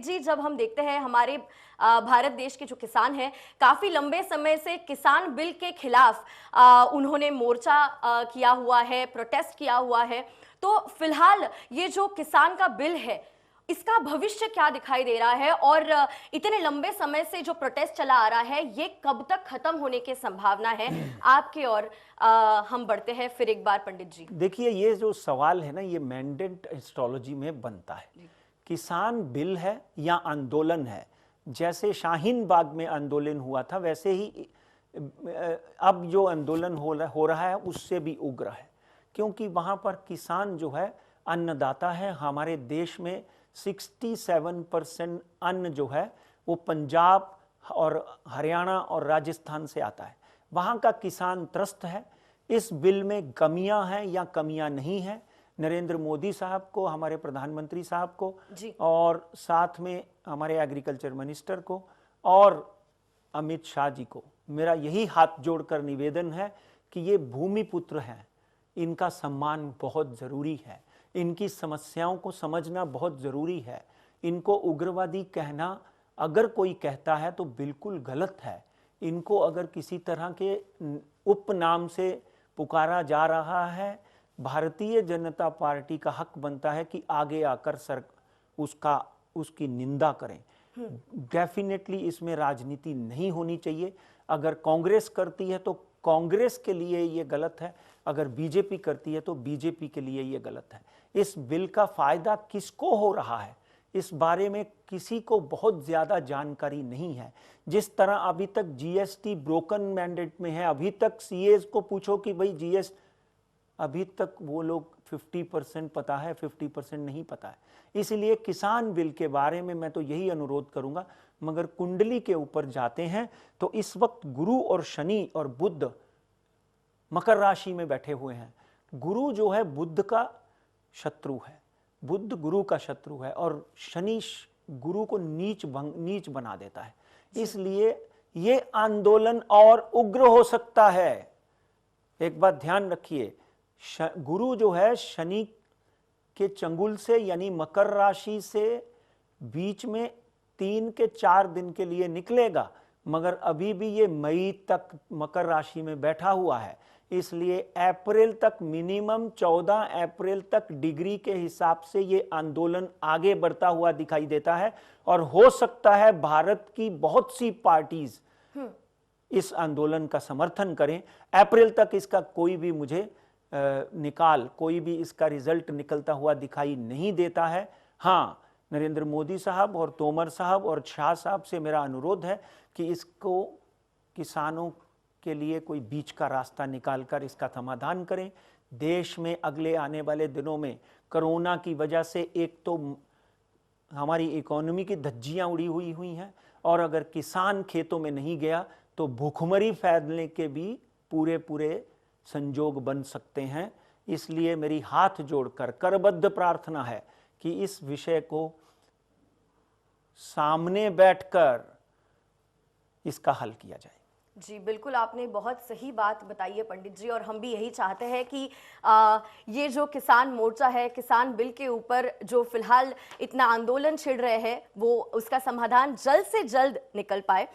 पंडित जी, जब हम देखते हैं हमारे भारत देश के जो किसान हैं, काफी लंबे समय से किसान बिल के खिलाफ उन्होंने मोर्चा किया हुआ है, प्रोटेस्ट किया हुआ है। तो फिलहाल ये जो किसान का बिल है, इसका भविष्य क्या दिखाई दे रहा है और इतने लंबे समय से जो प्रोटेस्ट चला आ रहा है, ये कब तक खत्म होने की संभावना है आपके? और हम बढ़ते हैं फिर एक बार पंडित जी। देखिए, ये जो सवाल है ना, ये मैंडेट एस्ट्रोलॉजी में बनता है। किसान बिल है या आंदोलन है? जैसे शाहीन बाग में आंदोलन हुआ था, वैसे ही अब जो आंदोलन हो रहा है उससे भी उग्र है, क्योंकि वहां पर किसान जो है अन्नदाता है। हमारे देश में 67% अन्न जो है वो पंजाब और हरियाणा और राजस्थान से आता है। वहाँ का किसान त्रस्त है। इस बिल में कमियां हैं या कमियां नहीं हैं, नरेंद्र मोदी साहब को, हमारे प्रधानमंत्री साहब को और साथ में हमारे एग्रीकल्चर मिनिस्टर को और अमित शाह जी को मेरा यही हाथ जोड़कर निवेदन है कि ये भूमिपुत्र हैं, इनका सम्मान बहुत ज़रूरी है, इनकी समस्याओं को समझना बहुत ज़रूरी है। इनको उग्रवादी कहना अगर कोई कहता है तो बिल्कुल गलत है। इनको अगर किसी तरह के उपनाम से पुकारा जा रहा है, भारतीय जनता पार्टी का हक बनता है कि आगे आकर उसकी निंदा करें। डेफिनेटली इसमें राजनीति नहीं होनी चाहिए। अगर कांग्रेस करती है तो कांग्रेस के लिए ये गलत है, अगर बीजेपी करती है तो बीजेपी के लिए ये गलत है। इस बिल का फायदा किसको हो रहा है, इस बारे में किसी को बहुत ज़्यादा जानकारी नहीं है। जिस तरह अभी तक जीएसटी ब्रोकन मैंडेट में है, अभी तक सीएस को पूछो कि भाई जीएसटी, अभी तक वो लोग 50% पता है, 50% नहीं पता है। इसलिए किसान बिल के बारे में मैं तो यही अनुरोध करूंगा। मगर कुंडली के ऊपर जाते हैं तो इस वक्त गुरु और शनि और बुध मकर राशि में बैठे हुए हैं। गुरु जो है बुध का शत्रु है, बुध गुरु का शत्रु है और शनि गुरु को नीच बना देता है। इसलिए ये आंदोलन और उग्र हो सकता है। एक बात ध्यान रखिए, गुरु जो है शनि के चंगुल से यानी मकर राशि से बीच में 3 के 4 दिन के लिए निकलेगा, मगर अभी भी ये मई तक मकर राशि में बैठा हुआ है। इसलिए अप्रैल तक, मिनिमम 14 अप्रैल तक डिग्री के हिसाब से ये आंदोलन आगे बढ़ता हुआ दिखाई देता है। और हो सकता है भारत की बहुत सी पार्टीज इस आंदोलन का समर्थन करें। अप्रैल तक इसका कोई भी मुझे कोई भी इसका रिजल्ट निकलता हुआ दिखाई नहीं देता है। हाँ, नरेंद्र मोदी साहब और तोमर साहब और शाह साहब से मेरा अनुरोध है कि इसको किसानों के लिए कोई बीच का रास्ता निकालकर इसका समाधान करें। देश में अगले आने वाले दिनों में कोरोना की वजह से एक तो हमारी इकोनॉमी की धज्जियां उड़ी हुई हैं, और अगर किसान खेतों में नहीं गया तो भूखमरी फैलने के भी पूरे संजोग बन सकते हैं। इसलिए मेरी हाथ जोड़कर करबद्ध प्रार्थना है कि इस विषय को सामने बैठकर इसका हल किया जाए। जी बिल्कुल, आपने बहुत सही बात बताई है पंडित जी, और हम भी यही चाहते हैं कि ये जो किसान मोर्चा है, किसान बिल के ऊपर जो फिलहाल इतना आंदोलन छिड़ रहे हैं, वो उसका समाधान जल्द से जल्द निकल पाए।